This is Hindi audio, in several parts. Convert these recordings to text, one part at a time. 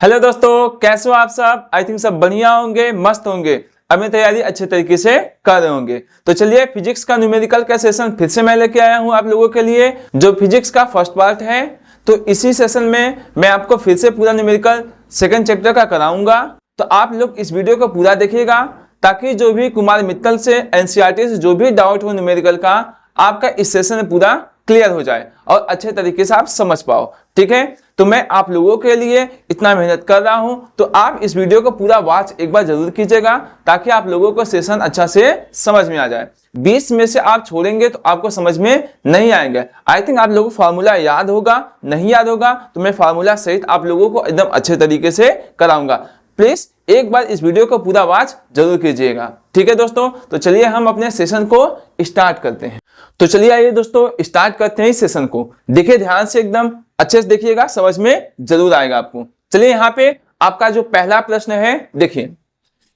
हेलो दोस्तों, कैसे हो आप सब। आई थिंक सब बढ़िया होंगे, मस्त होंगे, अपनी तैयारी अच्छे तरीके से कर रहे होंगे। तो चलिए फिजिक्स का न्यूमेरिकल का सेशन फिर से मैं लेके आया हूं आप लोगों के लिए, जो फिजिक्स का फर्स्ट पार्ट है। तो इसी सेशन में मैं आपको फिर से पूरा न्यूमेरिकल सेकंड चैप्टर का कराऊंगा। तो आप लोग इस वीडियो को पूरा देखिएगा ताकि जो भी कुमार मित्तल से एनसीईआरटी से जो भी डाउट हो न्यूमेरिकल का, आपका इस सेशन में पूरा क्लियर हो जाए और अच्छे तरीके से आप समझ पाओ। ठीक है, तो मैं आप लोगों के लिए इतना मेहनत कर रहा हूं, तो आप इस वीडियो को पूरा वॉच एक बार जरूर कीजिएगा ताकि आप लोगों को सेशन अच्छा से समझ में आ जाए। 20 में से आप छोड़ेंगे तो आपको समझ में नहीं आएंगे। आई थिंक आप लोगों को फार्मूला याद होगा, नहीं याद होगा तो मैं फार्मूला सहित आप लोगों को एकदम अच्छे तरीके से कराऊंगा। प्लीज एक बार इस वीडियो को पूरा वॉच जरूर कीजिएगा। ठीक है दोस्तों, तो चलिए हम अपने सेशन को स्टार्ट करते हैं। तो चलिए आइए दोस्तों स्टार्ट करते हैं इस सेशन को। देखिए ध्यान से, एकदम अच्छे से देखिएगा, समझ में जरूर आएगा आपको। चलिए यहाँ पे आपका जो पहला प्रश्न है, देखिए,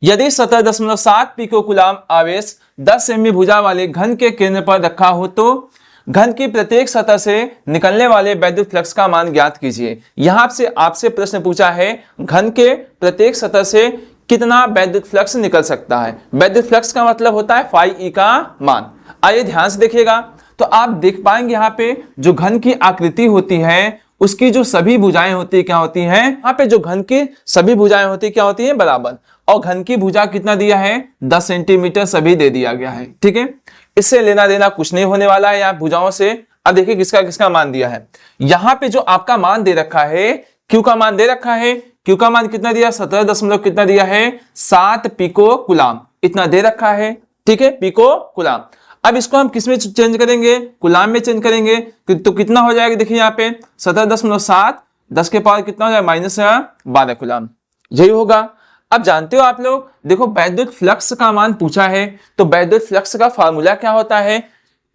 यदि 17.7 पिकोकुलाम आवेश 10 सेमी भुजा वाले घन के केंद्र पर रखा हो तो घन की प्रत्येक सतह से निकलने वाले वैद्युत फ्लक्स का मान ज्ञात कीजिए। यहां से आपसे प्रश्न पूछा है, घन के प्रत्येक सतह से कितना वैद्युत फ्लक्स निकल सकता है। वैद्युत फ्लक्स का मतलब होता है फाई ई का मान। आइए ध्यान से देखिएगा, तो आप देख पाएंगे यहाँ पे जो घन की आकृति होती है उसकी जो सभी भुजाएं होती है क्या होती हैं। यहाँ पे जो घन की सभी भुजाएं होती है क्या होती हैं, बराबर। और घन की भुजा कितना दिया है, 10 सेंटीमीटर सभी दे दिया गया है। ठीक है, इससे लेना देना कुछ नहीं होने वाला है यहाँ भुजाओं से। अब देखिए किसका किसका मान दिया है। यहाँ पे जो आपका मान दे रखा है, क्यू का मान दे रखा है। क्यू का मान कितना दिया, 17 दशमलव कितना दिया है, 7 पिको कुलाम इतना दे रखा है। ठीक है, पिको कुलाम। अब इसको हम किस में चेंज करेंगे, कुलाम में चेंज करेंगे तो कितना हो जाएगा, देखिए यहाँ पे 17.7 10 के पावर कितना हो जाएगा, -12 कुलाम, यही होगा। अब जानते हो आप लोग, देखो वैद्युत फ्लक्स का मान पूछा है तो वैद्युत फ्लक्स का फार्मूला क्या होता है,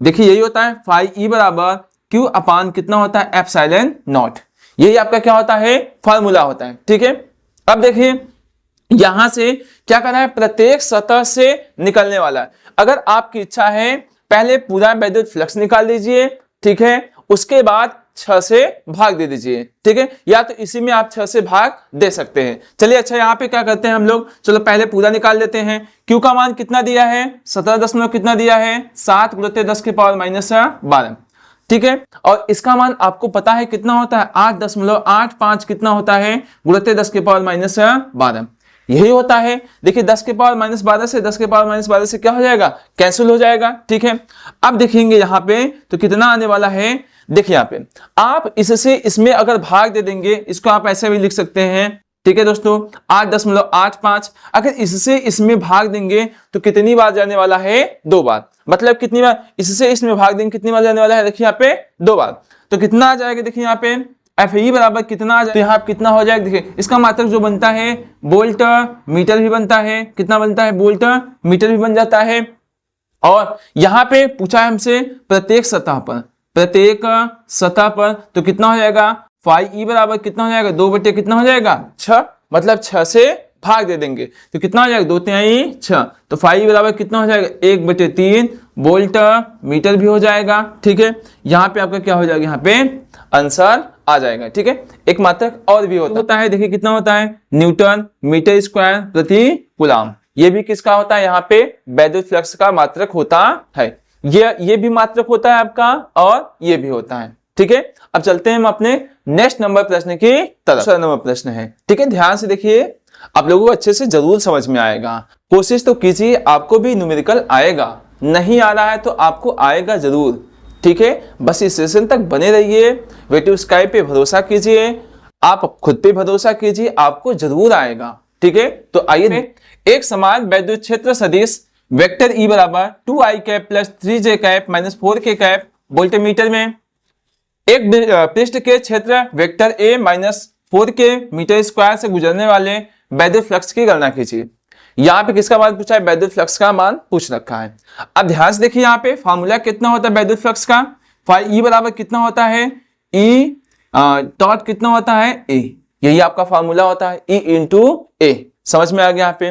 देखिए यही होता है फाई ई बराबर क्यू अपान कितना होता है, एप्सिलॉन नॉट। यही आपका क्या होता है, फार्मूला होता है। ठीक है, अब देखिए यहां से क्या करना है, प्रत्येक सतह से निकलने वाला है। अगर आपकी इच्छा है पहले पूरा वैद्युत फ्लक्स निकाल लीजिए, ठीक है, उसके बाद 6 से भाग दे दीजिए। ठीक है, या तो इसी में आप 6 से भाग दे सकते हैं। चलिए अच्छा, यहाँ पे क्या करते हैं हम लोग, चलो पहले पूरा निकाल लेते हैं। क्यू का मान कितना दिया है, 17 दशमलव कितना दिया है, 7 गुणित 10 के पावर -12। ठीक है, और इसका मान आपको पता है कितना होता है, 8.85 कितना होता है, गुणित 10 के पावर -12 यही होता है। देखिए 10 के पावर -12 से 10 के पावर -12 से क्या हो जाएगा, कैंसिल हो जाएगा। ठीक है, अब देखेंगे यहाँ पे तो कितना आने वाला है, देखिए यहाँ पे आप इससे इसमें अगर भाग दे देंगे, इसको आप ऐसे भी लिख सकते हैं। ठीक है दोस्तों, 8.85 अगर इससे इसमें भाग देंगे तो कितनी बार जाने वाला है, 2 बार। मतलब कितनी बार इससे इसमें भाग देंगे, कितनी बार जाने वाला है, देखिए यहाँ पे 2 बार। तो कितना आ जाएगा, देखिए यहाँ पे एफ ई बराबर कितना आ जाए, तो यहाँ कितना हो जाएगा, देखिए इसका मात्रक जो बनता है वोल्ट मीटर भी बनता है, कितना बनता है, वोल्ट मीटर भी बन जाता है। और यहाँ पे पूछा है हमसे प्रत्येक सतह पर, प्रत्येक सतह पर तो कितना हो जाएगा, फाई ई बराबर कितना हो जाएगा, 2 बटे कितना हो जाएगा, 6। मतलब 6 से भाग दे देंगे तो कितना हो जाएगा, 2 तिहाई 6। तो फाई ई बराबर कितना हो जाएगा, 1/3 वोल्ट मीटर भी हो जाएगा। ठीक है, यहाँ पे आपका क्या हो जाएगा, यहाँ पे आंसर आ जाएगा। ठीक है, एक मात्रक और भी होता है, देखिए कितना होता है, न्यूटन मीटर स्क्वायर प्रति कुलाम। ये भी किसका होता है, यहाँ पे वैद्युत फ्लक्स का मात्रक होता है। ये भी मात्रक होता है आपका और ये भी होता है। ठीक है, अब चलते हैं हम अपने नेक्स्ट नंबर प्रश्न की तरफ। दूसरा नंबर प्रश्न है, ठीक है, ध्यान से देखिए, आप लोगों को अच्छे से जरूर समझ में आएगा। कोशिश तो कीजिए, आपको भी न्यूमेरिकल आएगा, नहीं आ रहा है तो आपको आएगा जरूर। ठीक है, बस इस सेशन तक बने रहिए, वेटिव स्काई पे भरोसा कीजिए, आप खुद पे भरोसा कीजिए, आपको जरूर आएगा। ठीक है, तो आइए, एक समान वैद्युत क्षेत्र सदिश वेक्टर ई बराबर 2i cap plus 3j cap minus 4k cap voltmeter में एक पृष्ठ के क्षेत्र vector a minus 4k metre square से गुजरने वाले वैद्युत फ्लक्स की गणना कीजिए। यहाँ पे किसका मान पूछा है, वैद्युत फ्लक्स का मान पूछ रखा है। अब ध्यान से देखिए, यहाँ पे फार्मूला कितना होता है वैद्युत फ्लक्स का, फाई ई बराबर कितना होता है, ई डॉट कितना होता है, ए। यही आपका फार्मूला होता है, ई इंटू ए। समझ में आ गया यहाँ पे।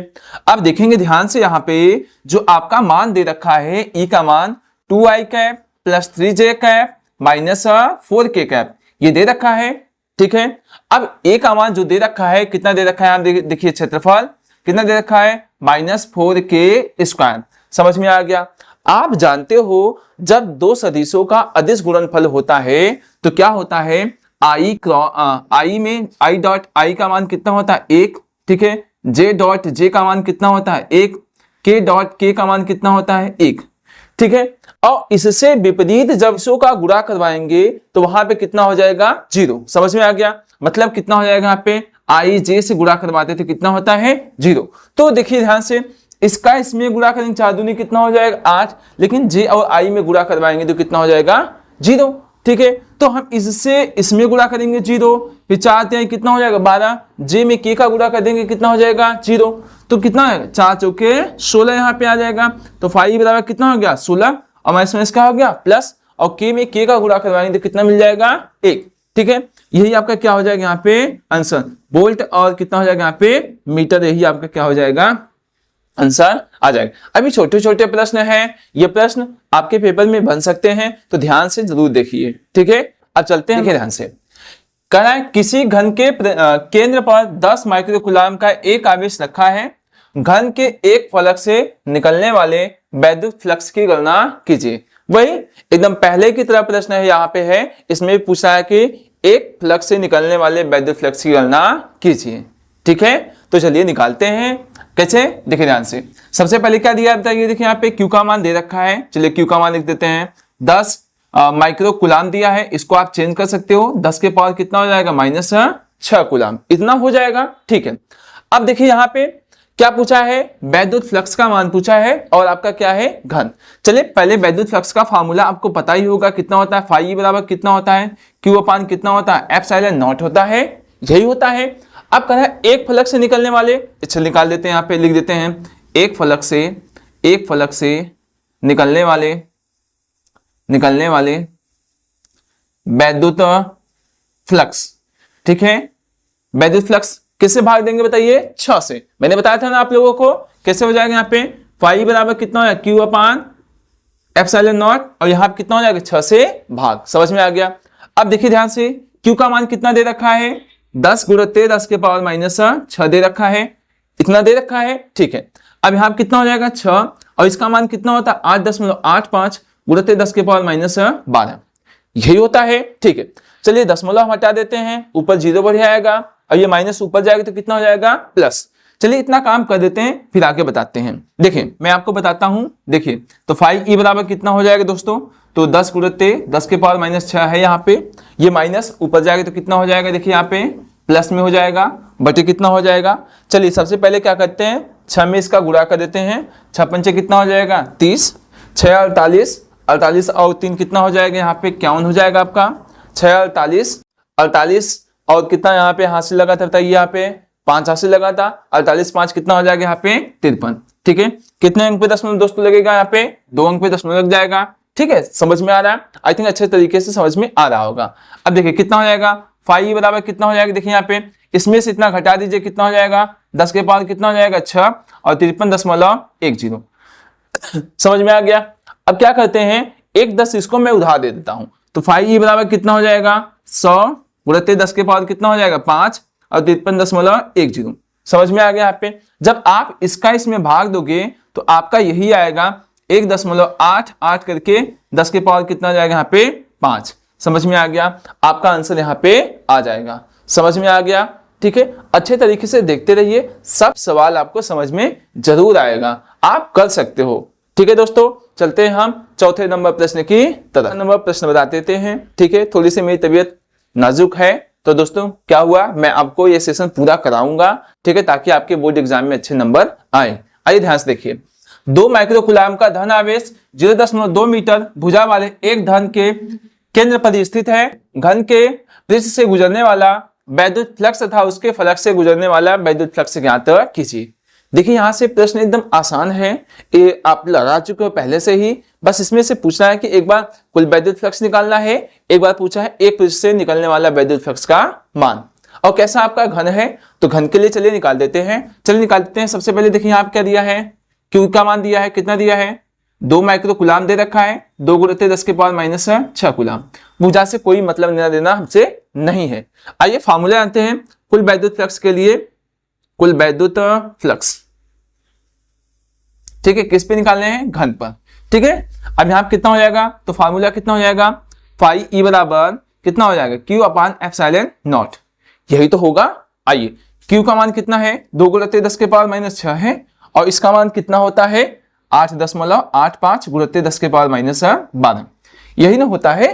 अब देखेंगे ध्यान से, यहाँ पे जो आपका मान दे रखा है, ई का मान 2i cap plus 3j cap minus 4k cap, ये दे रखा है। ठीक है। अब ए का मान जो दे रखा है, कितना दे रखा है, आप देखिए क्षेत्रफल कितना दे रखा है, -4k²। समझ में आ गया। आप जानते हो जब दो सदिशों का अदिश गुणनफल होता है तो क्या होता है, आई में आई डॉट आई का मान कितना होता है, 1, ठीक है। जे डॉट जे का मान कितना होता है, 1। के डॉट के का मान कितना होता है, 1, ठीक है। और इससे विपरीत जब सो का गुणा करवाएंगे तो वहां पे कितना हो जाएगा, 0। समझ में आ गया। मतलब कितना हो जाएगा, यहाँ पे आई जे से गुणा करवाते थे कितना होता है, 0। तो देखिए ध्यान से, इसका इसमें गुणा करेंगे 4 दूनी कितना हो जाएगा, 8। लेकिन जे और आई में गुणा करवाएंगे तो कितना हो जाएगा, 0, ठीक है। तो हम इससे इसमें गुणा करेंगे 0, फिर चाहते हैं कितना हो जाएगा 12, जे में के का गुणा कर देंगे कितना हो जाएगा 0। तो कितना है, 4 चौके 16 यहाँ पे आ जाएगा। तो 5 बराबर कितना हो गया 16, और माइनस माइनस का हो गया प्लस, और के में के का गुणा करवाएंगे तो कितना मिल जाएगा 1, ठीक है। यही आपका क्या हो जाएगा यहाँ पे आंसर, वोल्ट और कितना हो जाएगा यहाँ पे मीटर, यही आपका क्या हो जाएगा आंसर आ जाएगा। अभी छोटे छोटे प्रश्न हैं, ये प्रश्न आपके पेपर में बन सकते हैं, तो ध्यान से जरूर देखिए, ठीक है। अब चलते हैं ध्यान से। कह रहा है किसी घन के केंद्र पर 10 माइक्रोकूलम का एक आवेश रखा है, घन के एक फलक से निकलने वाले वैद्युत फ्लक्स की गणना कीजिए। वही एकदम पहले की तरह प्रश्न है, यहाँ पे है, इसमें पूछा है कि एक फ्लक्स से निकलने वाले वैद्युत फ्लक्स की गणना कीजिए, ठीक है। तो चलिए निकालते हैं, कैसे, देखिए ध्यान से। सबसे पहले क्या दिया बताइए, देखिए यहाँ पे क्यू का मान दे रखा है, चलिए क्यू का मान लिख देते हैं, 10 माइक्रोकूलम दिया है, इसको आप चेंज कर सकते हो, 10 के पावर कितना हो जाएगा -6 कूलम, इतना हो जाएगा, ठीक है। अब देखिए यहाँ पे क्या पूछा है, वैद्युत फ्लक्स का मान पूछा है, और आपका क्या है घन। चलिए पहले वैद्युत फ्लक्स का फार्मूला आपको पता ही होगा, कितना होता है, फाई बराबर कितना होता है, क्यू अपान कितना होता है, एप्सिलॉन नॉट होता है, यही होता है। अब कह रहा है एक फलक से निकलने वाले, अच्छा निकाल देते हैं, यहाँ पे लिख देते हैं, एक फलक से निकलने वाले वैद्युत फ्लक्स, ठीक है। वैद्युत फ्लक्स किससे भाग देंगे बताइए, 6 से। मैंने बताया था ना आप लोगों को, कैसे हो जाएगा, यहाँ पे फाई बराबर कितना हो जाएगा, क्यू अपान एप्सिलॉन नॉट, और यहाँ पे कितना हो जाएगा 6 से भाग। समझ में आ गया। अब देखिए ध्यान से, क्यू का मान कितना दे रखा है, 10 गुणित 10 के पावर -6 दे रखा है, इतना दे रखा है, ठीक है। अब यहाँ पे कितना हो जाएगा 6, और इसका मान कितना होता है 8.85 गुणित 10 के पावर -12, यही होता है, ठीक है। चलिए दशमलव हटा देते हैं, ऊपर 0 बढ़ जाएगा, और ये माइनस ऊपर जाएगा तो कितना हो जाएगा प्लस। चलिए इतना काम कर देते हैं, फिर आगे बताते हैं। देखिए मैं आपको बताता हूं, देखिए तो फाई ई बराबर कितना हो जाएगा दोस्तों, तो 10 गुणित 10 के पावर -6 है, यहाँ पे ये माइनस ऊपर जाएगा तो कितना हो जाएगा, देखिए यहाँ पे प्लस में हो जाएगा, बटे कितना हो जाएगा। चलिए सबसे पहले क्या करते हैं, 6 में इसका गुणा कर देते हैं, 6 पंचे कितना हो जाएगा 30, 6 48, 48 और 3 कितना हो जाएगा, यहाँ पे 51 हो जाएगा आपका, 6 48 और कितना यहाँ पे हासिल लगा था, यहाँ पे 5 हासिल लगा था, 48 5 कितना हो जाएगा यहाँ पे 53, ठीक है। कितने अंक पे दशमलव दोस्तों लगेगा, यहाँ पे 2 अंक पे दशमलव लग जाएगा, ठीक है। समझ में आ रहा है, आई थिंक अच्छे तरीके से समझ में आ रहा होगा। अब देखिए कितना हो जाएगा, फाई बराबर कितना हो जाएगा, देखिए यहाँ पे इसमें से इतना घटा दीजिए, कितना हो जाएगा 10 के पावर कितना हो जाएगा 6 और 53.10 समझ में आ गया। अब क्या करते हैं, 1/10 इसको मैं उधार दे देता हूं, तो फाई बराबर कितना हो जाएगा 100 गुणित 10 के पावर कितना हो जाएगा 5 और 53.10 समझ में आ गया। यहाँ पे जब आप इसका इसमें भाग दोगे तो आपका यही आएगा 1.88 करके 10 के पावर कितना जाएगा यहाँ पे 5। समझ में आ गया, आपका आंसर यहाँ पे आ जाएगा। समझ में आ गया, ठीक है। अच्छे तरीके से देखते रहिए, सब सवाल आपको समझ में जरूर आएगा, आप कर सकते हो, ठीक है दोस्तों। चलते हैं हम चौथे नंबर प्रश्न की तरफ। नंबर प्रश्न बता देते हैं, ठीक है। थोड़ी सी मेरी तबीयत नाजुक है, तो दोस्तों क्या हुआ, मैं आपको ये सेशन पूरा कराऊंगा, ठीक है, ताकि आपके बोर्ड एग्जाम में अच्छे नंबर आए। आइए ध्यान से देखिए, 2 माइक्रोकूलम का धन आवेश 0.2 मीटर भुजा वाले एक धन के केंद्र पर स्थित है। घन के पृष्ठ से गुजरने वाला वैद्युत फ्लक्स तथा उसके फलक से गुजरने वाला वैद्युत फ्लक्स ज्ञात कीजिए। देखिए यहाँ से प्रश्न एकदम आसान है, ये आप लगा चुके हो पहले से ही, बस इसमें से पूछना है कि एक बार कुल वैद्युत फ्लक्स निकालना है, एक बार पूछा है एक पृष्ठ से निकलने वाला वैद्युत फ्लक्स का मान, और कैसा आपका घन है, तो घन के लिए चलिए निकाल देते हैं। चलिए निकाल देते हैं। सबसे पहले देखिए यहाँ क्या दिया है, क्यू का मान दिया है, कितना दिया है 2 माइक्रो कूलाम दे रखा है, 2 × 10⁻⁶ कूलाम। ऊर्जा से कोई मतलब लेना देना हमसे नहीं है। आइए फार्मूला जानते हैं कुल वैद्युत फ्लक्स के लिए। कुल वैद्युत फ्लक्स, ठीक है, किस पे निकालने हैं? घन पर। ठीक है, अब यहाँ कितना हो जाएगा? तो फार्मूला कितना हो जाएगा? फाई ई बराबर कितना हो जाएगा? Q/ε0। यही तो होगा। आइए Q का मान कितना है? 2 × 10⁻⁶ है, और इसका मान कितना होता है? 8.85 × 10⁻⁻12। यही ना होता है।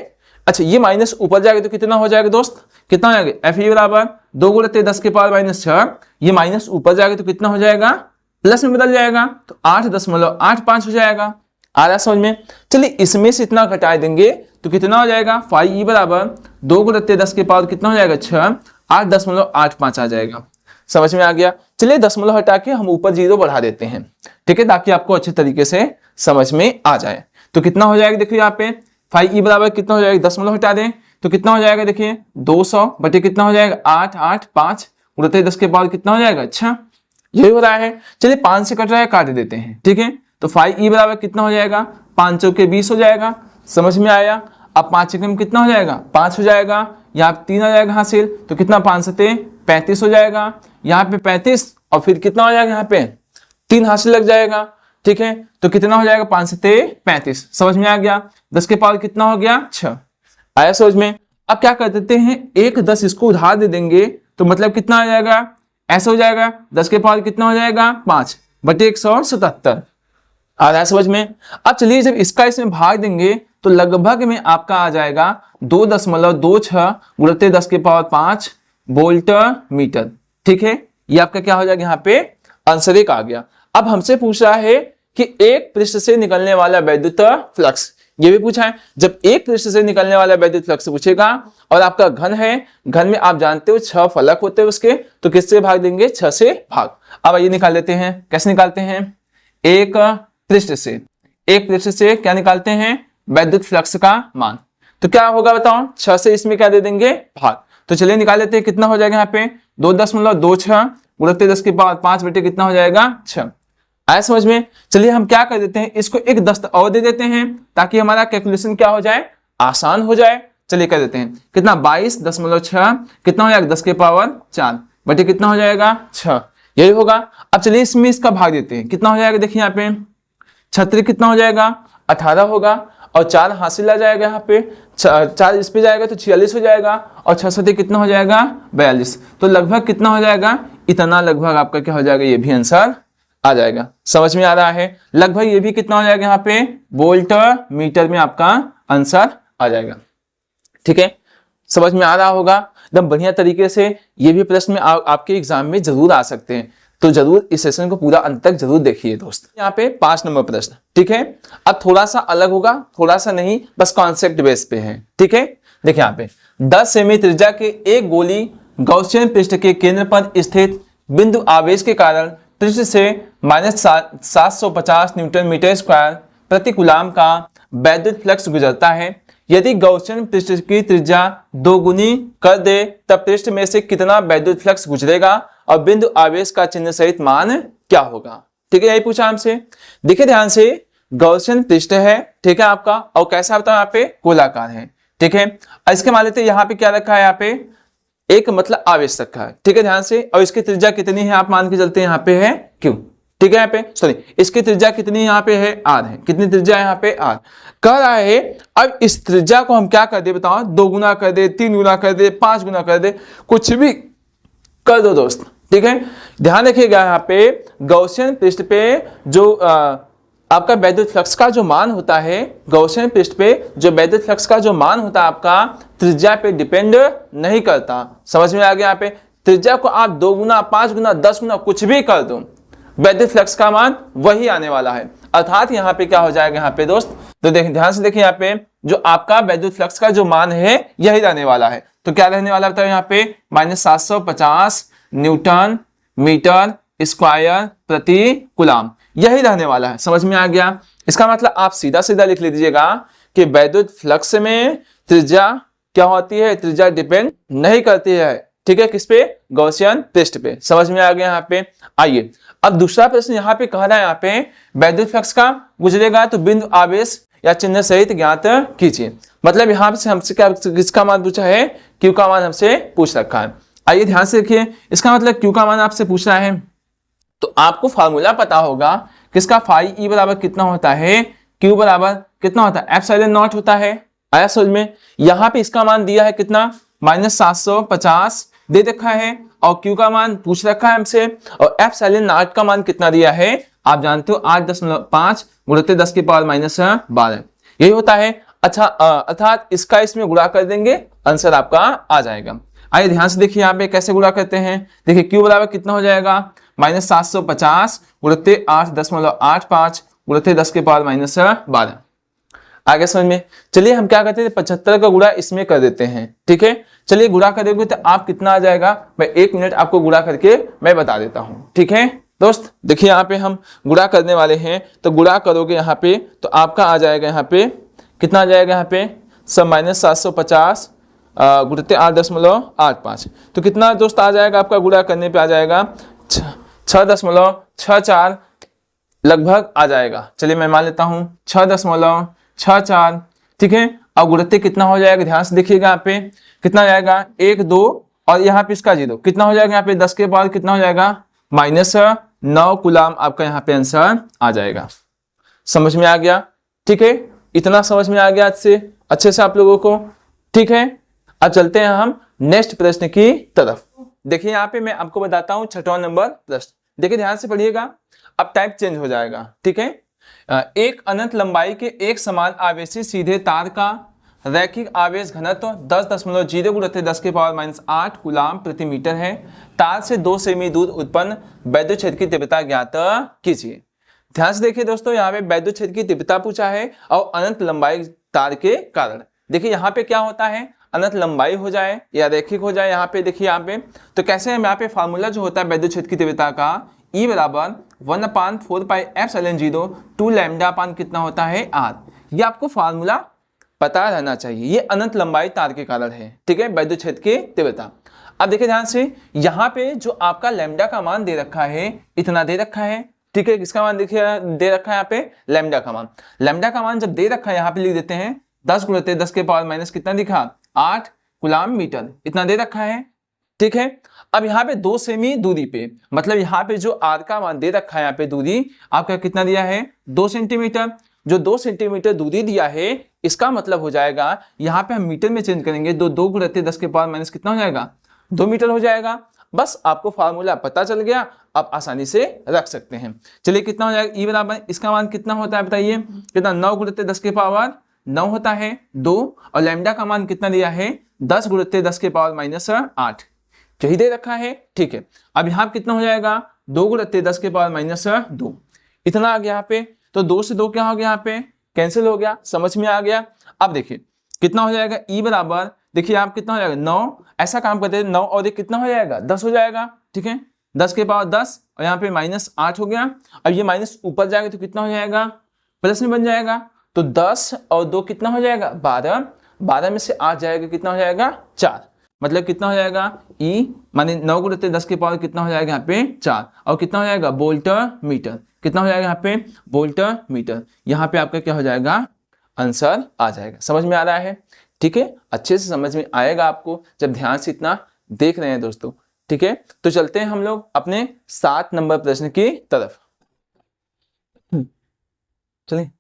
अच्छा, ये माइनस ऊपर जाएगा तो कितना हो जाएगा दोस्त? कितना हो जाएगा? Fe बराबर 2 × 10⁻⁶, ये माइनस ऊपर जाएगा तो कितना हो जाएगा? प्लस में बदल जाएगा, तो 8.85 हो जाएगा। आ रहा समझ में? चलिए इसमें से इतना घटा देंगे तो कितना हो जाएगा? फाई ई बराबर 2 × 10⁻⁶ कितना हो जाएगा? 6, 8.85 आ जाएगा। समझ में आ गया? चलिए दशमलव हटा के हम ऊपर 0 बढ़ा देते हैं, ठीक है, ताकि आपको अच्छे तरीके से समझ में आ जाए। तो कितना हो जाएगा? देखिए यहाँ पे फाई ई बराबर कितना हो जाएगा? दशमलव हटा दें तो कितना हो जाएगा? देखिए 200 बटे कितना हो जाएगा? 885 × 10⁻⁻ कितना हो जाएगा? अच्छा, यही हो रहा है। चलिए 5 से कट रहा है, काट देते हैं, ठीक है। तो फाई ई बराबर कितना हो जाएगा? 5 चौके 20 हो जाएगा। समझ में आया? अब 5 एकम कितना हो जाएगा? 5 हो जाएगा। यहाँ 3 आ जाएगा हासिल, तो कितना? 5 सते 35 हो जाएगा। यहाँ पे 35 और फिर कितना हो जाएगा? यहाँ पे 3 हासिल लग जाएगा, ठीक है। तो कितना हो जाएगा? 5 सते 35। समझ में आ गया? 10 के पावर कितना हो गया? 6। आया समझ में? अब क्या कर देते हैं? 1 10 इसको उधार दे देंगे तो मतलब कितना आ जाएगा? ऐसा हो जाएगा। 10 के पावर कितना हो जाएगा? 5 बटे 177। आ रहा है समझ में? अब चलिए जब इसका इसमें भाग देंगे तो लगभग में आपका आ जाएगा 2.26 × 10⁵ वोल्ट मीटर, ठीक है। ये आपका क्या हो जाएगा? यहाँ पे आंसर 1 आ गया। अब हमसे पूछ रहा है कि एक पृष्ठ से निकलने वाला वैद्युत फ्लक्स, ये भी पूछा है। जब एक पृष्ठ से निकलने वाला वैद्युत फ्लक्स पूछेगा और आपका घन है, घन में आप जानते हो 6 फलक होते हैं उसके, तो किससे भाग देंगे? 6 से भाग। अब ये निकाल लेते हैं। कैसे निकालते हैं? एक पृष्ठ से क्या निकालते हैं? वैद्युत फ्लक्स का मान। तो क्या होगा बताओ? 6 से इसमें क्या दे देंगे? भाग। तो चलिए निकाल लेते हैं। कितना हो जाएगा यहाँ पे? 2.26 × 10⁵ बटे कितना हो जाएगा? 6। आया समझ में? चलिए हम क्या कर देते हैं, इसको एक 10 और दे देते हैं ताकि हमारा कैलकुलेशन क्या हो जाए? आसान हो जाए। चलिए कर देते हैं। कितना? 22.6 कितना हो जाएगा? 10⁻⁴ बटे कितना हो जाएगा? 6। यही होगा। अब चलिए इसमें इसका भाग देते हैं। कितना हो जाएगा? देखिए यहाँ पे 36 कितना हो जाएगा? 18 होगा, और 4 हासिल आ जाएगा। यहाँ पे 4 इस पे जाएगा तो 46 हो जाएगा, और 6 सते कितना हो जाएगा? 42। तो लगभग कितना हो जाएगा? इतना लगभग आपका क्या हो जाएगा? ये भी आंसर आ जाएगा। समझ में आ रहा है? लगभग ये भी कितना हो जाएगा? यहाँ पे वोल्ट मीटर में आपका आंसर आ जाएगा, ठीक है। समझ में आ रहा होगा? एकदम बढ़िया तरीके से। ये भी प्रश्न में आपके एग्जाम में जरूर आ सकते हैं, तो जरूर इस सेशन को पूरा अंत तक जरूर देखिए दोस्त। यहाँ पे 5 नंबर प्रश्न, ठीक है। अब थोड़ा सा अलग होगा, थोड़ा सा नहीं, बस कॉन्सेप्ट बेस पे है, ठीक है। देखिए यहाँ पे 10 सेमी त्रिज्या के एक गोली गॉसियन पृष्ठ के केंद्र पर स्थित बिंदु आवेश के कारण पृष्ठ से -750 न्यूटन मीटर स्क्वायर प्रति कूलाम का वैद्युत फ्लक्स गुजरता है। यदि गॉसियन पृष्ठ की त्रिज्या 2 गुनी कर दे तब पृष्ठ में से कितना वैद्युत फ्लक्स गुजरेगा और बिंदु आवेश का चिन्ह सहित मान क्या होगा? ठीक है, यही पूछा हमसे। देखिए ध्यान से, गॉसियन पृष्ठ है, ठीक है आपका, और कैसा होता है? यहाँ पे गोलाकार है, ठीक है। इसके मान लेते हैं यहाँ पे क्या रखा है? यहाँ पे एक मतलब आवेश रखा है, ठीक है, ध्यान से। और इसकी त्रिज्या कितनी है? आप मान के चलते हैं यहाँ पे है Q, ठीक है। यहाँ पे सॉरी, इसकी त्रिज्या कितनी यहाँ पे है? R है। कितनी त्रिज्या है यहाँ पे? R। कह रहा है अब इस त्रिज्या को हम क्या कर दे बताओ? 2 गुना कर दे, 3 गुना कर दे, 5 गुना कर दे, कुछ भी कर दो दोस्त, ठीक है। ध्यान रखिएगा यहाँ पे गॉसियन पृष्ठ पे जो आपका वैद्युत फ्लक्स का जो मान होता है, गॉसियन पृष्ठ पे जो वैद्युत फ्लक्स का जो मान होता है आपका त्रिज्या पे डिपेंड नहीं करता। समझ में आ गया? यहाँ पे त्रिज्या को आप 2 गुना, 5 गुना, 10 गुना कुछ भी कर दो, वैद्युत फ्लक्स का मान वही आने वाला है। अर्थात यहाँ पे क्या हो जाएगा यहाँ पे दोस्त? तो देखिए ध्यान से देखिए, यहाँ पे जो आपका वैद्युत फ्लक्स का जो मान है यही रहने वाला है। तो क्या रहने वाला है यहाँ पे? -750 न्यूटन मीटर स्क्वायर प्रति कूलाम, यही रहने वाला है। समझ में आ गया? इसका मतलब आप सीधा सीधा लिख लीजिएगा कि वैद्युत फ्लक्स में त्रिज्या क्या होती है? त्रिज्या डिपेंड नहीं करती है, ठीक है, किस पे, गॉसियन पृष्ठ पे। समझ में आ गया यहाँ पे। आइए अब दूसरा प्रश्न यहाँ पे कह रहा है, यहाँ पे वैद्युत फ्लक्स का गुजरेगा तो बिंदु आवेश या चिन्ह सहित ज्ञात कीजिए। मतलब यहाँ से हमसे क्या, किसका मान पूछा है, क्यू का मान हमसे पूछ रखा है। आइए ध्यान से देखिए, इसका मतलब क्यू का मान आपसे पूछ रहा है तो आपको फार्मूला पता होगा किसका, फाई ई बराबर कितना होता है, क्यू बराबर कितना होता है, एप्सिलॉन नॉट होता है। आया समझ में। यहाँ पे इसका मान दिया है कितना, -750 दे रखा है और क्यू का मान पूछ रखा है हमसे, और एप्सिलॉन नॉट का मान कितना दिया है आप जानते हो, 8.5 गुणित 10 की पावर -12 यही होता है। अच्छा अर्थात इसका इसमें गुणा कर देंगे, आंसर आपका आ जाएगा। आइए ध्यान से देखिए यहाँ पे कैसे गुणा करते हैं। देखिए क्यू बराबर कितना हो जाएगा, -750 गुणित 8.85 गुणित 10 की पावर -12। आगे समझ में। चलिए हम क्या करते हैं, 75 का गुणा इसमें कर देते हैं। ठीक है, चलिए गुणा करेंगे तो आप कितना आ जाएगा, मैं 1 मिनट आपको गुणा करके मैं बता देता हूँ। ठीक है दोस्त, देखिए यहाँ पे हम गुणा करने वाले हैं, तो गुणा करोगे यहाँ पे तो आपका आ जाएगा, यहाँ पे कितना आ जाएगा, यहाँ पे सब -750 गुणित 8.85 तो कितना दोस्त आ जाएगा आपका, गुणा करने पे आ जाएगा 6.64 लगभग आ जाएगा। चलिए मैं मान लेता हूँ 6.64। ठीक है, अब गुणित कितना हो जाएगा, ध्यान से देखिएगा यहाँ पे कितना जाएगा, 1 2 और यहाँ पे इसका 0 कितना हो जाएगा, यहाँ पे 10 के बाद कितना हो जाएगा, -9 कूलाम आपका यहाँ पे आंसर आ जाएगा। समझ में आ गया। ठीक है, इतना समझ में आ गया अच्छे से आप लोगों को। ठीक है, अब चलते हैं हम नेक्स्ट प्रश्न की तरफ। देखिए यहाँ पे मैं आपको बताता हूँ 6वां नंबर प्रश्न। देखिए ध्यान से पढ़िएगा, अब टाइप चेंज हो जाएगा। ठीक है, एक अनंत लंबाई के एक समान आवेशी सीधे तार का रैखिक आवेश घनत्व 10.0 गुणित 10 की पावर -8 कूलाम प्रति मीटर है। तार से 2 सेमी दूर उत्पन्न वैद्युत क्षेत्र की तीव्रता ज्ञात कीजिए। ध्यान से देखिए दोस्तों, यहाँ पे वैद्युत क्षेत्र की तीव्रता पूछा है और अनंत लंबाई तार के कारण। देखिए यहाँ पे क्या होता है, अनंत लंबाई हो जाए या रैखिक हो जाए, यहाँ पे देखिए यहाँ पे तो कैसे हम यहाँ पे फार्मूला जो होता है वैद्युत क्षेत्र की तीव्रता का, E बराबर 1/4 पाई एप्सिलॉन 0 2 लैम्डा अपान कितना होता है, R। ये आपको फार्मूला पता रहना चाहिए, ये अनंत लंबाई तार के कारण है। ठीक है, वैद्युत क्षेत्र की तीव्रता। अब देखिए ध्यान से, यहाँ पे जो आपका लैम्डा का मान दे रखा है इतना दे रखा है। ठीक है, किसका मान देखिए दे रखा है यहाँ पे, लैम्डा का मान। लैम्डा का मान जब दे रखा है यहाँ पे लिख देते हैं 10 गुणित 10 के पावर माइनस कितना दिखा, 8 कूलाम मीटर, इतना दे रखा है। ठीक है, अब यहाँ पे 2 सेमी दूरी पे, मतलब यहाँ पे जो आर का मान दे रखा है, यहाँ पे दूरी आपका कितना दिया है, 2 सेंटीमीटर। जो 2 सेंटीमीटर दूरी दिया है इसका मतलब हो जाएगा, यहाँ पे हम मीटर में चेंज करेंगे, 2 गुणित 10 के पावर माइनस कितना हो जाएगा, 2 मीटर हो जाएगा। बस आपको फार्मूला पता चल गया, आप आसानी से रख सकते हैं। चलिए कितना हो जाएगा, ई बराबर इसका मान कितना होता है बताइए, कितना, 9 गुणित 10 के पावर 9 होता है 2, और लैम्डा का मान कितना दिया है, 10 गुणित 10 के पावर माइनस 8, यही दे रखा है। ठीक है, अब यहाँ कितना हो जाएगा, 2 गुणित 10 के पावर माइनस 2, इतना आ गया यहाँ पे। तो 2 से 2 क्या हो गया, यहाँ पे कैंसिल हो गया। समझ में आ गया। अब देखिए कितना हो जाएगा, ई बराबर देखिए आप कितना हो जाएगा, 9, ऐसा काम करते हैं 9 और एक कितना हो जाएगा, 10 हो जाएगा। ठीक है, 10 के पावर 10 और यहाँ पे -8 हो गया। अब ये माइनस ऊपर जाएगा तो कितना हो जाएगा, प्लस में बन जाएगा। तो 10 और 2 कितना हो जाएगा, 12, 12 में से 8 जाएगा, कितना हो जाएगा, 4, मतलब कितना हो जाएगा, ई माने 9 गुणित 10 के पावर कितना हो जाएगा यहाँ पे 4, और कितना हो जाएगा, वोल्ट मीटर, कितना हो जाएगा यहाँ पे, वोल्ट मीटर। यहाँ पे आपका क्या हो जाएगा, आंसर आ जाएगा। समझ में आ रहा है। ठीक है, अच्छे से समझ में आएगा आपको जब ध्यान से इतना देख रहे हैं दोस्तों। ठीक है, तो चलते हैं हम लोग अपने 7 नंबर प्रश्न की तरफ। चलिए,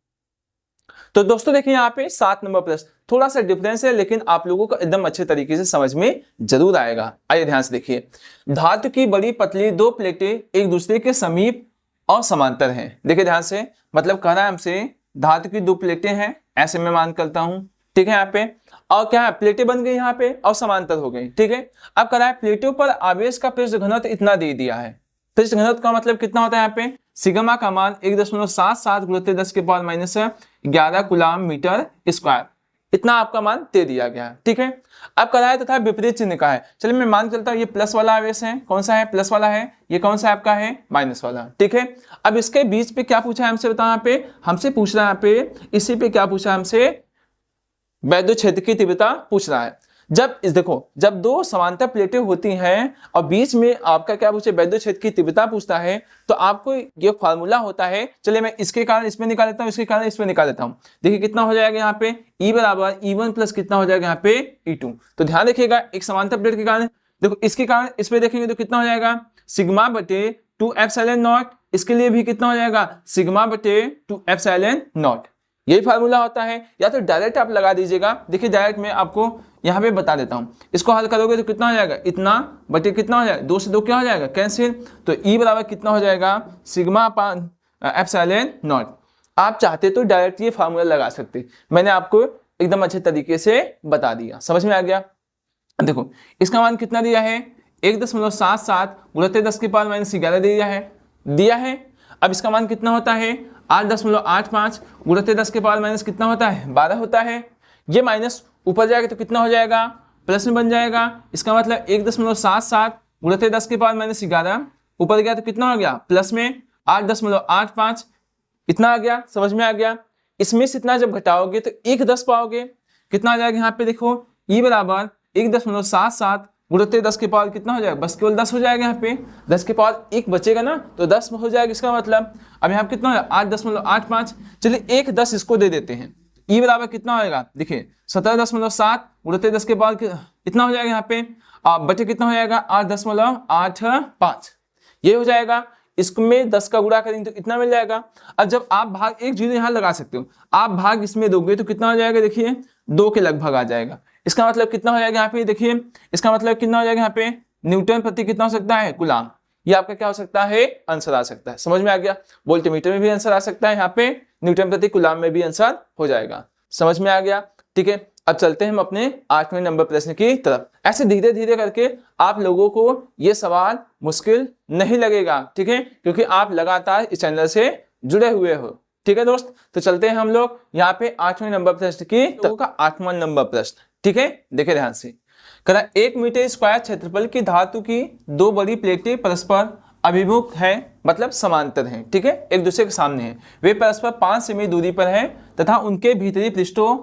तो दोस्तों देखिए यहाँ पे 7 नंबर प्रश्न थोड़ा सा डिफरेंस है, लेकिन आप लोगों को एकदम अच्छे तरीके से समझ में जरूर आएगा। आइए ध्यान से देखिए, धातु की बड़ी पतली 2 प्लेटें एक दूसरे के समीप और समांतर हैं। देखिए ध्यान से, मतलब कह रहा है हमसे धातु की 2 प्लेटें हैं, ऐसे मैं मान करता हूं। ठीक है, यहाँ पे और क्या है, प्लेटें बन गई यहाँ पे और समांतर हो गई। ठीक है, अब कह रहा है प्लेटों पर आवेश का पृष्ठ घनत्व इतना दे दिया है। पृष्ठ घनत्व का मतलब कितना होता है, यहाँ पे सिग्मा का मान 1.77 गुणित 10 के power minus 11 coulomb metre square, इतना आपका मान दे दिया गया है। ठीक है, अब कह रहा है तथा विपरीत चिन्ह का है। चलिए मैं मान चलता हूँ ये प्लस वाला आवेश है, कौन सा है, प्लस वाला है। ये कौन सा आपका है, माइनस वाला। ठीक है, अब इसके बीच पे क्या पूछा है हमसे, बताओ। यहाँ पे हमसे पूछ रहा है, यहाँ पे इसी पे क्या पूछा है हमसे, वैद्युत क्षेत्र की तीव्रता पूछ रहा है। जब इस देखो, जब दो समांतर प्लेटें होती हैं और बीच में आपका क्या पूछे, वैद्युत क्षेत्र की तीव्रता पूछता है, तो आपको ये फार्मूला होता है। चलिए मैं इसके कारण इसमें निकाल लेता हूँ, इसके कारण इसमें निकाल लेता हूँ। देखिए कितना हो जाएगा यहाँ पे, E बराबर E1 प्लस कितना हो जाएगा यहाँ पे E2। तो ध्यान रखिएगा, एक समांतर प्लेट के कारण, देखो इसके कारण इस पे देखेंगे तो कितना हो जाएगा, सिग्मा बटे 2 एप्सिलॉन नॉट। इसके लिए भी कितना हो जाएगा, सिग्मा बटे 2 एप्सिलॉन नॉट। यही फार्मूला होता है, या तो डायरेक्ट आप लगा दीजिएगा। देखिए डायरेक्ट मैं आपको यहाँ पे बता देता हूँ, इसको हल करोगे तो कितना हो जाएगा, इतना बटे कितना हो जाएगा, 2 से 2 क्या हो जाएगा, कैंसिल। तो E बराबर कितना हो जाएगा, सिग्मा अपान एप्सिलॉन नॉट। आप चाहते तो डायरेक्ट ये फार्मूला लगा सकते, मैंने आपको एकदम अच्छे तरीके से बता दिया, समझ में आ गया। देखो इसका मान कितना दिया है, 1.77 गुणित 10 की पावर माइनस 11 दिया है। अब इसका मान कितना होता है, 8.85 गुणित 10 के पावर माइनस कितना होता है, 12 होता है। ये माइनस ऊपर जाएगा तो कितना हो जाएगा, प्लस में बन जाएगा। इसका मतलब 1.77 गुणित 10 के पावर माइनस 11, ऊपर गया तो कितना हो गया, प्लस में 8.85, इतना आ गया, समझ में आ गया। इसमें से इतना जब घटाओगे तो 1/10 पाओगे, कितना आ जाएगा यहाँ पे देखो, E बराबर 1.77 गुणित 10 के पावर कितना हो जाएगा, बस केवल 10 हो जाएगा। यहाँ पे 10 के पावर 1 बचेगा ना, तो 10 हो जाएगा। इसका मतलब अब यहाँ कितना है, 8.85। चलिए 1/10 इसको दे देते हैं, E बराबर कितना होगा, देखिए 17.7 गुणित 10 के पावर इतना हो जाएगा यहाँ पे, बचे कितना हो जाएगा, 8.85, ये हो जाएगा। इसमें 10 का गुणा करेंगे तो इतना मिल जाएगा। अब जब आप भाग एक जीरो यहाँ लगा सकते हो, आप भाग इसमें दोगे तो कितना हो जाएगा, देखिए 2 के लगभग आ जाएगा। इसका मतलब कितना हो जाएगा यहाँ पे, देखिए इसका मतलब कितना हो जाएगा यहाँ पे, न्यूटन प्रति कितना हो सकता है, कूलाम। ये आपका क्या हो सकता है, आंसर आ सकता है, समझ में आ गया। वोल्टमीटर में भी आंसर आ सकता है, यहाँ पे न्यूटन प्रति कूलाम में भी आंसर हो जाएगा, समझ में आ गया। ठीक है, अब चलते हैं हम अपने 8वें नंबर प्रश्न की तरफ। ऐसे धीरे धीरे करके आप लोगों को ये सवाल मुश्किल नहीं लगेगा, ठीक है, क्योंकि आप लगातार इस चैनल से जुड़े हुए हो। ठीक है दोस्त, तो चलते हैं हम लोग यहाँ पे 8वें नंबर प्रश्न की तरफ का 8वां नंबर प्रश्न। ठीक है, देखिए ध्यान से, कहना 1 मीटर स्क्वायर क्षेत्रफल की धातु की 2 बड़ी प्लेटें परस्पर अभिमुख है, मतलब समांतर हैं। ठीक है, एक दूसरे के सामने हैं, वे परस्पर 5 सेमी दूरी पर हैं तथा उनके भीतरी पृष्ठों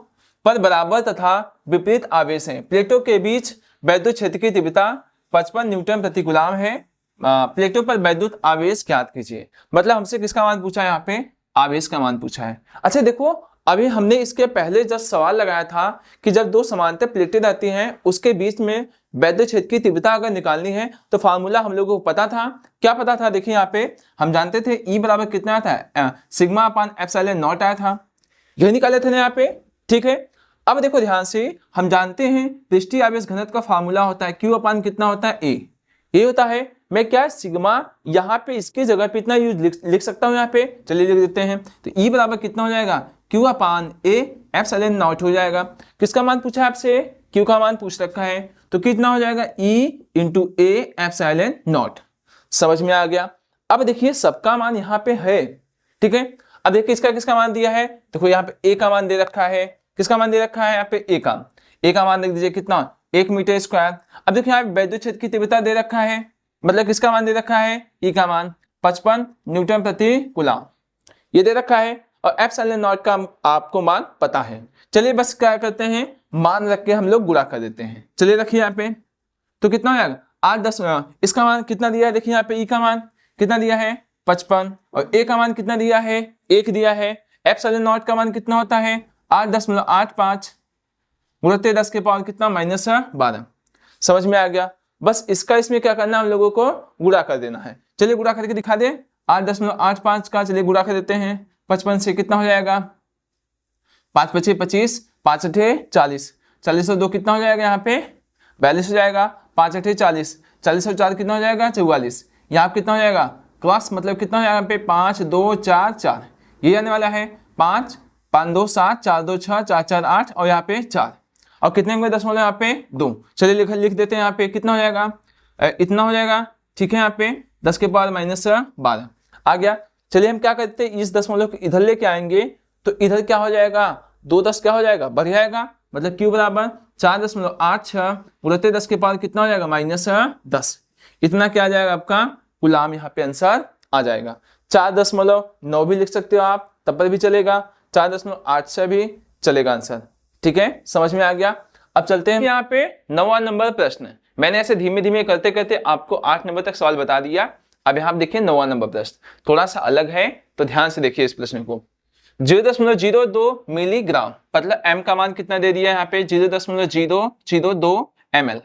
पर बराबर तथा विपरीत आवेश हैं। प्लेटों के बीच वैद्युत क्षेत्र की तीव्रता 55 न्यूटन प्रति कूलाम है। प्लेटों पर वैद्युत आवेश ज्ञात कीजिए। मतलब हमसे किसका मान पूछा है, यहाँ पे आवेश का मान पूछा है। अच्छा देखो, अभी हमने इसके पहले जब सवाल लगाया था कि जब 2 समांतर प्लेटें रहती हैं उसके बीच में वैद्युत क्षेत्र की तीव्रता अगर निकालनी है तो फार्मूला हम लोगों को पता था। क्या पता था, देखिए यहाँ पे हम जानते थे E बराबर कितना था, सिग्मा अपान एप्सिलॉन नॉट आया था, यही निकाले थे ना यहाँ पे। ठीक है, अब देखो ध्यान से, हम जानते हैं पृष्ठीय आवेश घनत्व का फार्मूला होता है Q अपान कितना होता है, A। ये होता है, मैं क्या सिग्मा यहाँ पे इसकी जगह पे इतना यूज लिख सकता हूँ यहाँ पे, चलिए लिख देते हैं। तो E बराबर कितना हो जाएगा, Q upon A epsilon not हो जाएगा। किसका मान पूछा है आपसे, Q का मान पूछ रखा है, तो कितना हो जाएगा, E into A epsilon not. समझ में आ गया। अब देखिए सबका मान यहाँ पे है, ठीक है। अब देखिए इसका किसका मान दिया है, देखो यहाँ पे A का मान दे रखा है, किसका मान दे रखा है यहाँ पे A का मान देख दीजिए कितना, 1 मीटर स्क्वायर। अब देखिए यहाँ पे वैद्युत क्षेत्र की तीव्रता दे रखा है, मतलब किसका मान दे रखा है, E का मान 55 न्यूटन प्रति कूलाम ये दे रखा है, और एप्सिलॉन नॉट का आपको मान पता है। चलिए बस क्या करते हैं, मान रख के हम लोग गुणा कर देते हैं। चलिए रखिए यहाँ पे, तो कितना हो जाएगा 8 10, इसका मान कितना दिया है, देखिए यहाँ पे E का मान कितना दिया है 55, और A का मान कितना दिया है 1 दिया है। एप्सिलॉन नॉट का मान कितना होता है 8.85 गुणित 10 के पावर कितना -12। समझ में आ गया। बस इसका इसमें क्या करना है, हम लोगों को गुणा कर देना है। चलिए गुणा करके दिखा दे, 8.85 का चलिए गुणा कर देते हैं। 55 से कितना हो जाएगा, 5 × 5 = 25, 5 × 8 = 40, 40 और 2 कितना हो जाएगा यहाँ पे 42 हो जाएगा, 5 × 8 = 40, 40 और 4 कितना हो जाएगा 44। यहाँ कितना हो जाएगा क्रॉस, मतलब कितना हो जाएगा यहाँ पे 5 2 4 4, ये आने वाला है 5 5 2 7 4 2 6 4 4 8, और यहाँ पे 4, और कितने होंगे दशमलव यहाँ पे 2। चलिए लिख देते हैं, यहाँ पे कितना हो जाएगा, इतना हो जाएगा। ठीक है, यहाँ पे 10 के पावर -12 आ गया। चलिए हम क्या करते हैं, इस दशमलव को इधर लेके आएंगे तो इधर क्या हो जाएगा 2 10 क्या हो जाएगा बढ़ जाएगा, मतलब Q बराबर 4.86 गुणित 10 के पावर कितना हो जाएगा -10। इतना क्या आ जाएगा आपका कूलाम, यहाँ पे आंसर आ जाएगा। 4.9 भी लिख सकते हो आप, तब पर भी चलेगा, 4.8 से भी चलेगा आंसर। ठीक है, समझ में आ गया। अब चलते हैं यहाँ पे 9वां नंबर प्रश्न। मैंने ऐसे धीमे धीमे करते करते आपको 8 नंबर तक सवाल बता दिया। अब यहाँ देखिए 9वां नंबर प्रश्न थोड़ा सा अलग है, तो ध्यान से देखिए इस प्रश्न को। 0.02 मिलीग्राम, मतलब m का मान कितना दे दिया है यहाँ पे 0.002 ml,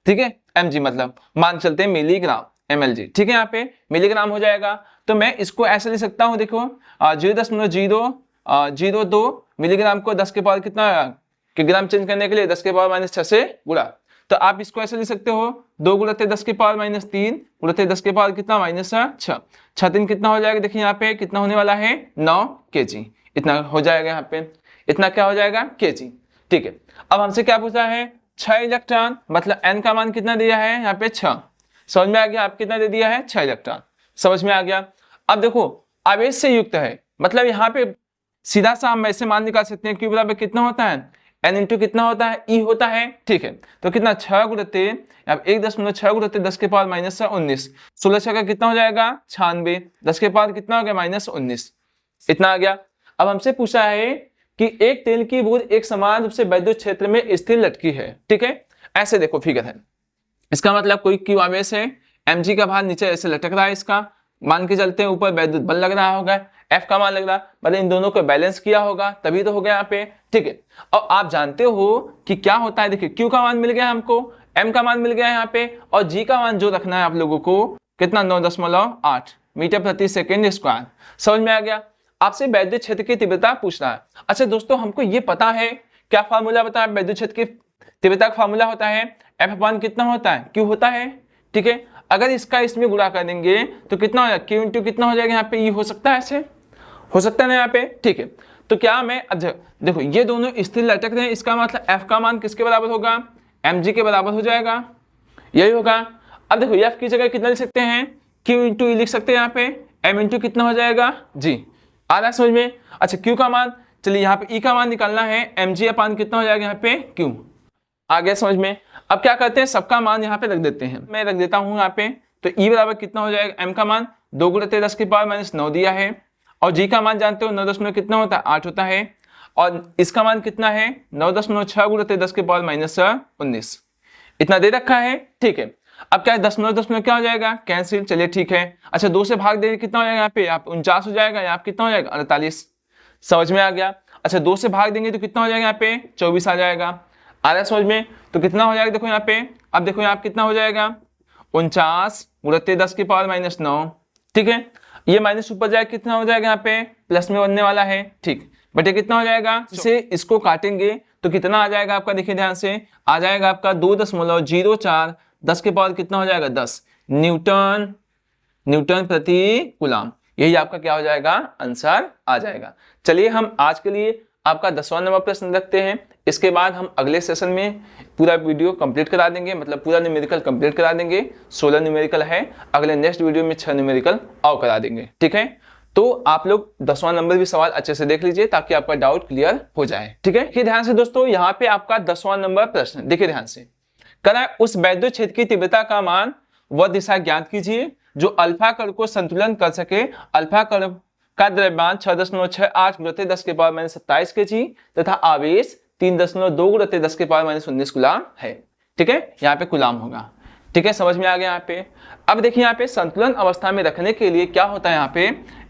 ठीक है। mg मतलब मान चलते हैं मिलीग्राम mlg, ठीक है। यहाँ पे मिलीग्राम हो जाएगा, तो मैं इसको ऐसे लिख सकता हूँ, देखो 0.002 मिलीग्राम को 10 के पावर कितना कि ग्राम चेंज करने के लिए 10 के पावर -6 से गुणा, तो आप इसको ऐसे लिख सकते हो 2 गुणित 10 के पावर -3 गुणित 10 के पावर कितना -6, 6 3 कितना हो जाएगा, देखिए यहाँ पे कितना होने वाला है 9 kg, इतना हो जाएगा यहाँ पे, इतना क्या हो जाएगा kg, ठीक है। अब हमसे क्या पूछा है 6 इलेक्ट्रॉन, मतलब n का मान कितना दिया है यहाँ पे 6, समझ में आ गया। आप कितना दे दिया है 6 इलेक्ट्रॉन, समझ में आ गया। अब देखो आवेश से युक्त है, मतलब यहाँ पे सीधा सा हम ऐसे मान निकाल सकते हैं Q बराबर कितना होता है n इंटू कितना होता है E होता है, ठीक है। तो कितना 6 गुणित 1.6 गुणित 10 के पावर -19, 16 6 का कितना हो जाएगा 96, 10 के पावर कितना हो गया -19, इतना आ गया। अब हमसे पूछा है कि एक तेल की बूंद एक समान रूप से वैद्युत क्षेत्र में स्थिर लटकी है, ठीक है। ऐसे देखो फिगर है, इसका मतलब कोई Q आवेश है, mg का भार नीचे ऐसे लटक रहा है, इसका मान के चलते हैं ऊपर वैद्युत बल लग रहा होगा, F का मान लग रहा, मतलब इन दोनों को बैलेंस किया होगा तभी तो हो गया यहाँ पे, ठीक है। और आप जानते हो कि क्या होता है, देखिए Q का मान मिल गया हमको, M का मान मिल गया यहाँ पे, और G का मान जो रखना है आप लोगों को कितना 9.8 मीटर प्रति सेकेंड स्क्वायर, समझ में आ गया। आपसे वैद्युत क्षेत्र की तीव्रता पूछ रहा है। अच्छा दोस्तों, हमको ये पता है क्या फार्मूला बता है वैद्युत क्षेत्र की तीव्रता का फार्मूला होता है F अपान कितना होता है Q होता है, ठीक है। अगर इसका इसमें गुणा कर देंगे तो कितना हो जाएगा Q इंटू कितना हो जाएगा यहाँ पे E, हो सकता है ऐसे, हो सकता है ना यहाँ पे, ठीक है। तो क्या मैं देखो ये दोनों स्थिर लटक रहे हैं, इसका मतलब F का मान किसके बराबर होगा mg के बराबर हो जाएगा, यही होगा। अब देखो F की जगह कितना लिख सकते हैं Q इंटू E लिख सकते हैं यहाँ पे, M इंटू कितना हो जाएगा G, आ रहा है समझ में। अच्छा Q का मान, चलिए यहाँ पे E का मान निकालना है, mg अपान कितना हो जाएगा यहाँ पे Q, आ गया समझ में। अब क्या करते हैं सबका मान यहाँ पे रख देते हैं, मैं रख देता हूँ यहाँ पे, तो E बराबर कितना हो जाएगा, M का मान 2 गुणित 10 के पावर -9 दिया है, और G का मान जानते हो 9 कितना होता है 8 होता है, और इसका मान कितना है 9.6 गुणित 10 के पावर -19, इतना दे रखा है, ठीक है। अब क्या है 10 क्या हो जाएगा कैंसिल, चलिए ठीक है। अच्छा 2 से भाग देंगे कितना हो जाएगा यहाँ पे, आप 49 हो जाएगा, यहाँ कितना हो जाएगा 48, समझ में आ गया। अच्छा 2 से भाग देंगे तो कितना हो जाएगा यहाँ पे 24 आ जाएगा, आ रहा है समझ में। तो कितना हो जाएगा देखो यहाँ पे, अब देखो यहाँ कितना हो जाएगा 49 गुणित 10 के पावर -9, ठीक है। ये माइनस ऊपर जाएगा कितना हो जाएगा यहाँ पे प्लस में बनने वाला है, ठीक। बट ये कितना हो जाएगा, इसे इसको काटेंगे तो कितना आ जाएगा आपका, देखिए ध्यान से, आ जाएगा आपका 2.04 10 के पावर कितना हो जाएगा 10 न्यूटन प्रति कूलम, यही आपका क्या हो जाएगा आंसर आ जाएगा। चलिए हम आज के लिए आपका 10वां नंबर प्रश्न रखते हैं, इसके बाद हम अगले सेशन में पूरा वीडियो कंप्लीट करा देंगे, मतलब पूरा न्यूमेरिकल कंप्लीट करा देंगे। 16 न्यूमेरिकल है, अगले नेक्स्ट वीडियो में 6 न्यूमेरिकल और करा देंगे, ठीक है। तो आप लोग 10वां नंबर भी सवाल अच्छे से देख लीजिए ताकि आपका डाउट क्लियर हो जाए, ठीक है। देखिए ध्यान से दोस्तों, यहाँ पे आपका 10वां नंबर प्रश्न देखिए ध्यान से, करा उस वैद्युत क्षेत्र की तीव्रता का मान व दिशा ज्ञात कीजिए जो अल्फा कण को संतुलन कर सके। अल्फा कण का द्रव्यमान 6.68 गुणित 10 के पावर -27 kg तथा आवेश 3.2 गुणित 10 के पावर -19 कूलम है, ठीक है। यहाँ पे कूलम होगा, ठीक है, समझ में आ गया यहाँ पे। अब देखिए यहाँ पे संतुलन अवस्था में रखने के लिए क्या होता है, यहाँ पे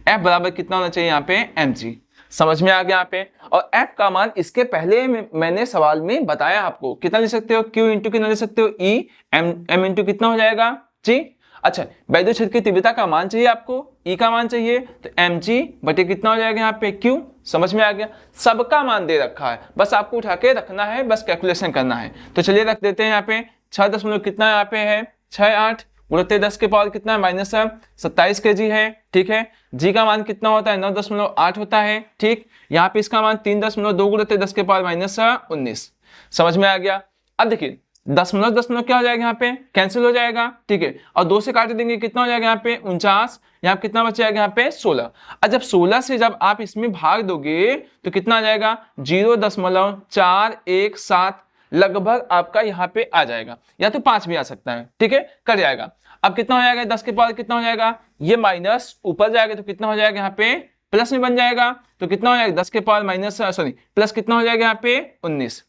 F बराबर कितना होना चाहिए, यहाँ पे mg, समझ में आ गया यहाँ पे। और F का मान इसके पहले मैंने सवाल में बताया आपको, कितना ले सकते हो Q इंटू कितना ले सकते हो E, M इंटू कितना हो जाएगा G। अच्छा वैद्युत क्षेत्र की तीव्रता का मान चाहिए आपको, E का मान चाहिए, तो mg बटे कितना हो जाएगा यहाँ पे Q, समझ में आ गया। सबका मान दे रखा है, बस आपको उठा के रखना है, बस कैलकुलेशन करना है। तो चलिए रख देते हैं यहाँ पे 6 कितना यहाँ पे है 68 गुणित 10 के पावर कितना -27 kg है, ठीक है। G का मान कितना होता है 9.8 होता है, ठीक। यहाँ पे इसका मान 3.2 गुणित 10 के पावर -19, समझ में आ गया। अब देखिए 10 क्या हो जाएगा यहाँ पे कैंसिल हो जाएगा, ठीक है। और 2 से काट देंगे कितना हो जाएगा यहाँ पे 49, यहाँ कितना बच जाएगा यहाँ पे 16। और जब 16 से जब आप इसमें भाग दोगे तो कितना आ जाएगा 0.417 लगभग आपका यहाँ पे आ जाएगा, या तो 5 भी आ सकता है, ठीक है, कर जाएगा। अब कितना हो जाएगा 10 के पावर कितना हो जाएगा, ये माइनस ऊपर जाएगा तो कितना हो जाएगा यहाँ पे प्लस में बन जाएगा, तो कितना हो जाएगा 10 के पावर प्लस कितना हो जाएगा यहाँ पे 19।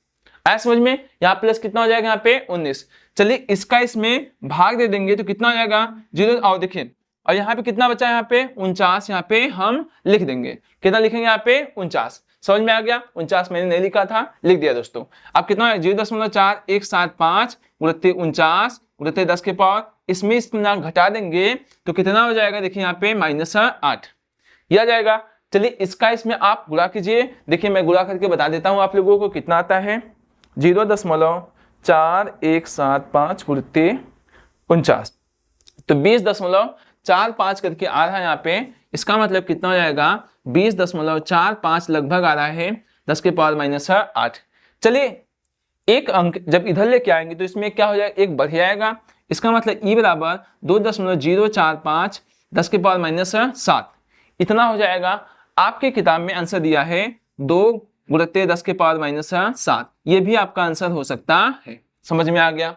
आया समझ में? यहाँ प्लस कितना हो जाएगा यहाँ पे 19। चलिए इसका इसमें भाग दे देंगे तो कितना हो जाएगा 0। और देखिए और यहाँ पे कितना बचा है, यहाँ पे 49, यहाँ पे हम लिख देंगे। कितना लिखेंगे यहाँ पे 49। समझ में आ गया? 49 मैंने नहीं लिखा था, लिख दिया दोस्तों। अब कितना है 0.4175 गुणित 49 गुणित 10 के पावर, इसमें इतना घटा देंगे तो कितना हो जाएगा, देखिए यहाँ पे -8 यह आ जाएगा। चलिए इसका इसमें आप गुणा कीजिए। देखिए मैं गुणा करके बता देता हूँ आप लोगों को कितना आता है। 0.4175 गुणित 49 तो 20.45 करके आ रहा है यहाँ पे। इसका मतलब कितना हो जाएगा 20.45 लगभग आ रहा है 10 के पावर -8। चलिए एक अंक जब इधर लेके आएंगे तो इसमें क्या हो जाएगा, एक बढ़ जाएगा। इसका मतलब ई बराबर 2.045 10 के पावर -7 इतना हो जाएगा। आपके किताब में आंसर दिया है 2 गुणित 10 के पावर -7, ये भी आपका आंसर हो सकता है। समझ में आ गया?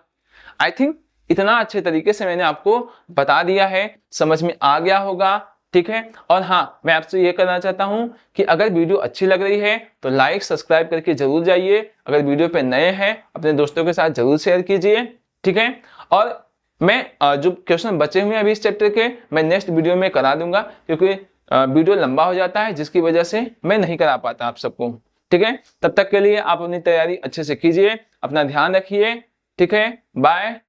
आई थिंक इतना अच्छे तरीके से मैंने आपको बता दिया है, समझ में आ गया होगा। ठीक है, और हाँ मैं आपसे ये करना चाहता हूं कि अगर वीडियो अच्छी लग रही है तो लाइक सब्सक्राइब करके जरूर जाइए। अगर वीडियो पे नए हैं अपने दोस्तों के साथ जरूर शेयर कीजिए। ठीक है, और मैं जो क्वेश्चन बचे हुए हैं अभी इस चैप्टर के मैं नेक्स्ट वीडियो में करा दूंगा, क्योंकि वीडियो लंबा हो जाता है जिसकी वजह से मैं नहीं करा पाता आप सबको। ठीक है, तब तक के लिए आप अपनी तैयारी अच्छे से कीजिए, अपना ध्यान रखिए। ठीक है, बाय।